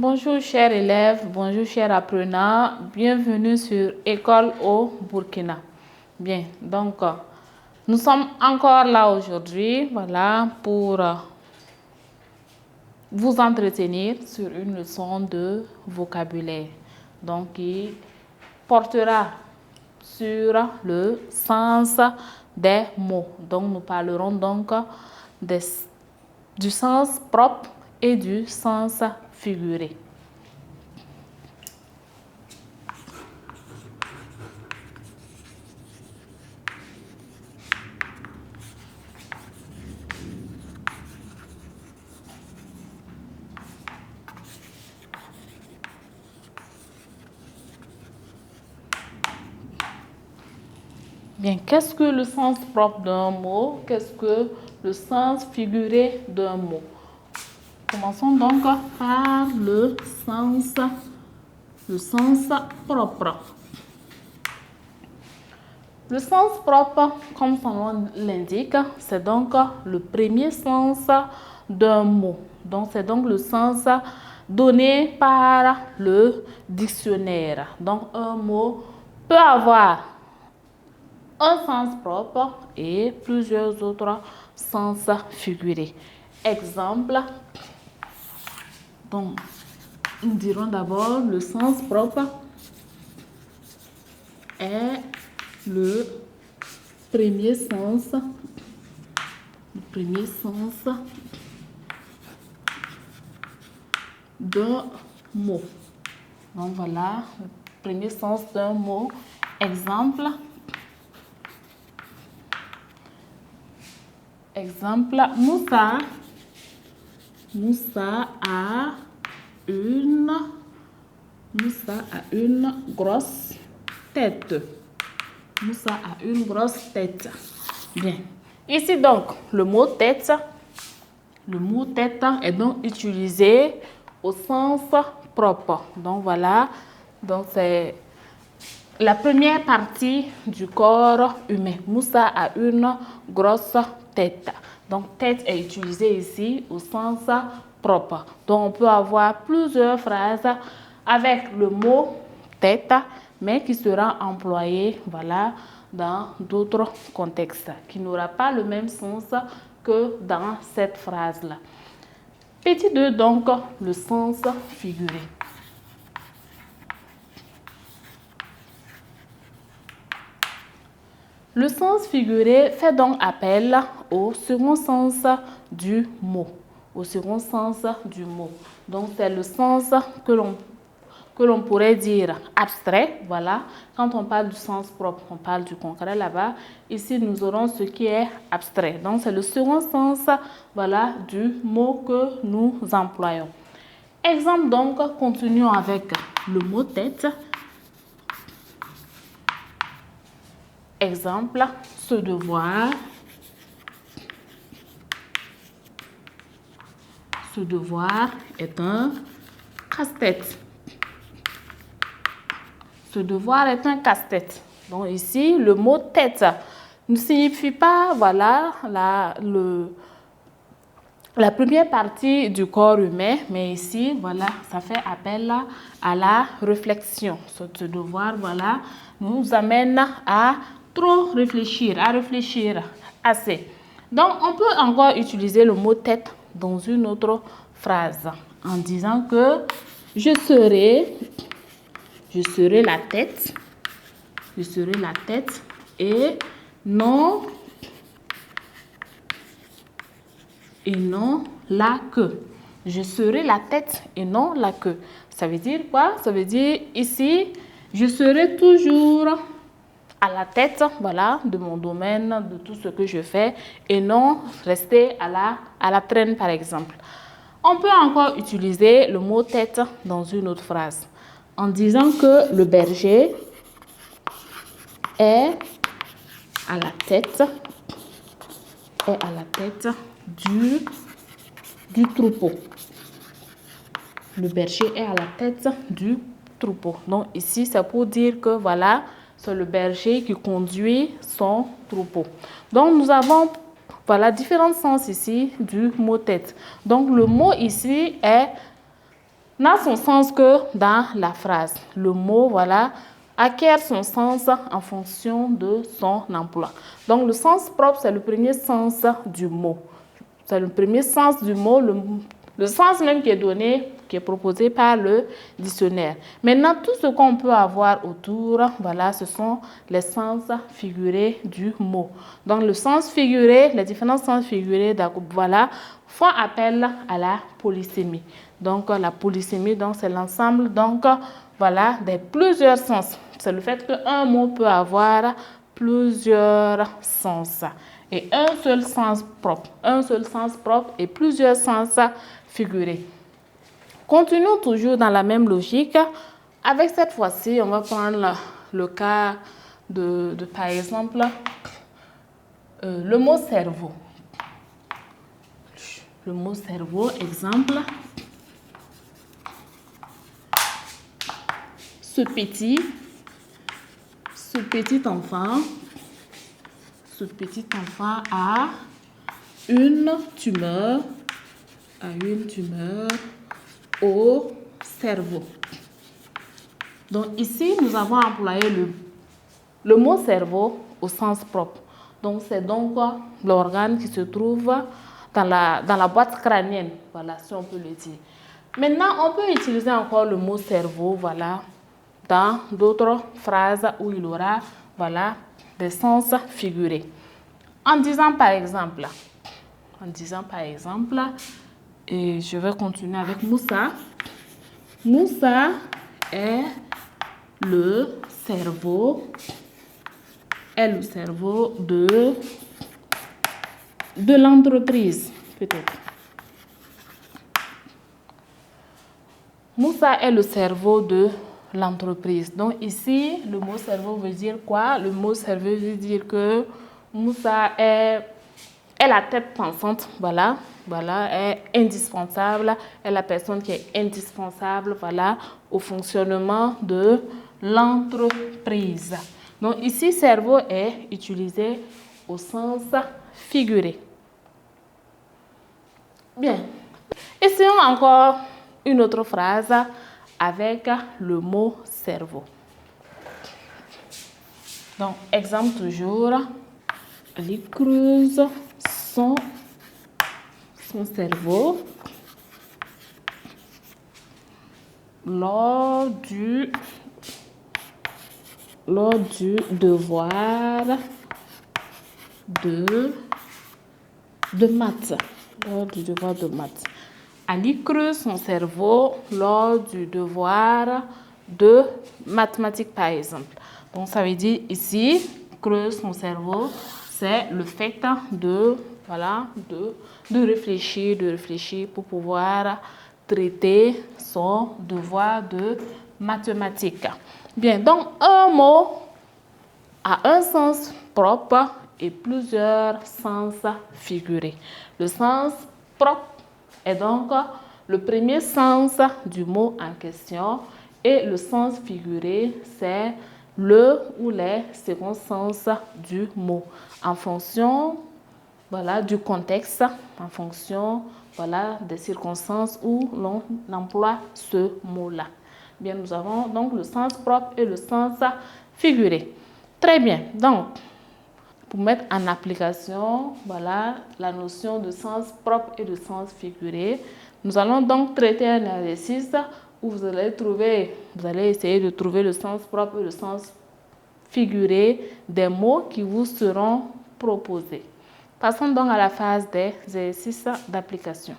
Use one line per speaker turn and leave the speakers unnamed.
Bonjour chers élèves, bonjour chers apprenants, bienvenue sur École au Burkina. Bien, donc nous sommes encore là aujourd'hui, voilà, pour vous entretenir sur une leçon de vocabulaire, donc qui portera sur le sens des mots. Donc nous parlerons donc du sens propre et du sens figuré. Bien, qu'est-ce que le sens propre d'un mot? Qu'est-ce que le sens figuré d'un mot? Commençons donc par le sens propre. Le sens propre, comme son nom l'indique, c'est donc le premier sens d'un mot. Donc, c'est donc le sens donné par le dictionnaire. Donc, un mot peut avoir un sens propre et plusieurs autres sens figurés. Exemple, donc, nous dirons d'abord le sens propre est le premier sens d'un mot. Donc voilà, le premier sens d'un mot. Exemple, Moussa a une grosse tête. Moussa a une grosse tête. Bien. Ici donc, le mot tête est donc utilisé au sens propre. Donc voilà, donc c'est la première partie du corps humain. Moussa a une grosse tête. Donc tête est utilisée ici au sens propre. Donc on peut avoir plusieurs phrases avec le mot tête, mais qui sera employé, voilà, dans d'autres contextes, qui n'aura pas le même sens que dans cette phrase-là. Petit 2, donc, le sens figuré. Le sens figuré fait donc appel au second sens du mot. Donc, c'est le sens que l'on pourrait dire abstrait, voilà. Quand on parle du sens propre, on parle du concret là-bas. Ici, nous aurons ce qui est abstrait. Donc, c'est le second sens, voilà, du mot que nous employons. Exemple donc, continuons avec le mot tête. Exemple, ce devoir. Ce devoir est un casse-tête. Ce devoir est un casse-tête. Donc ici, le mot tête ne signifie pas, voilà, la première partie du corps humain, mais ici, voilà, ça fait appel à la réflexion. Ce devoir, voilà, nous amène à trop réfléchir, à réfléchir assez. Donc, on peut encore utiliser le mot tête dans une autre phrase en disant que je serai la tête. Je serai la tête et non la queue. Je serai la tête et non la queue. Ça veut dire quoi? Ça veut dire ici, je serai toujours à la tête, voilà, de mon domaine, de tout ce que je fais et non rester à la traîne, par exemple. On peut encore utiliser le mot tête dans une autre phrase en disant que le berger est à la tête du troupeau. Le berger est à la tête du troupeau. Donc ici, c'est pour dire que voilà, c'est le berger qui conduit son troupeau. Donc nous avons, voilà, différents sens ici du mot tête. Donc le mot ici est n'a son sens que dans la phrase. Le mot, voilà, acquiert son sens en fonction de son emploi. Donc, le sens propre, c'est le premier sens du mot. C'est le premier sens du mot, le sens même qui est donné, qui est proposé par le dictionnaire. Maintenant, tout ce qu'on peut avoir autour, voilà, ce sont les sens figurés du mot. Donc, le sens figuré, les différents sens figurés, voilà, font appel à la polysémie. Donc, la polysémie, donc, c'est l'ensemble, donc, voilà, des plusieurs sens. C'est le fait qu'un mot peut avoir plusieurs sens. Et un seul sens propre et plusieurs sens figurés. Continuons toujours dans la même logique. Avec cette fois-ci, on va prendre le cas de par exemple, le mot cerveau. Le mot cerveau, exemple. Ce petit enfant a une tumeur au cerveau. Donc ici, nous avons employé le mot cerveau au sens propre. Donc c'est donc l'organe qui se trouve dans la boîte crânienne, voilà, si on peut le dire. Maintenant, on peut utiliser encore le mot cerveau, voilà, dans d'autres phrases où il aura, voilà, des sens figurés. En disant par exemple, et je vais continuer avec Moussa. Moussa est le cerveau de l'entreprise, peut-être. Moussa est le cerveau de l'entreprise. Donc ici, le mot cerveau veut dire quoi? Le mot cerveau veut dire que Moussa est la tête pensante, voilà, est indispensable, est la personne qui est indispensable, voilà, au fonctionnement de l'entreprise. Donc ici, cerveau est utilisé au sens figuré. Bien. Essayons encore une autre phrase avec le mot cerveau. Donc, exemple toujours. Elle creuse son cerveau lors du devoir de maths. Lors du devoir de maths. Ali creuse son cerveau lors du devoir de mathématiques, par exemple. Donc, ça veut dire ici, creuse son cerveau, c'est le fait de réfléchir pour pouvoir traiter son devoir de mathématiques. Bien, donc un mot a un sens propre et plusieurs sens figurés. Le sens propre est donc le premier sens du mot en question et le sens figuré, c'est le ou les seconds sens du mot en fonction, voilà, du contexte, en fonction, voilà, des circonstances où l'on emploie ce mot-là. Bien, nous avons donc le sens propre et le sens figuré. Très bien. Donc, pour mettre en application, voilà, la notion de sens propre et de sens figuré, nous allons donc traiter un exercice où vous allez essayer de trouver le sens propre et le sens figuré des mots qui vous seront proposés. Passons donc à la phase des exercices d'application.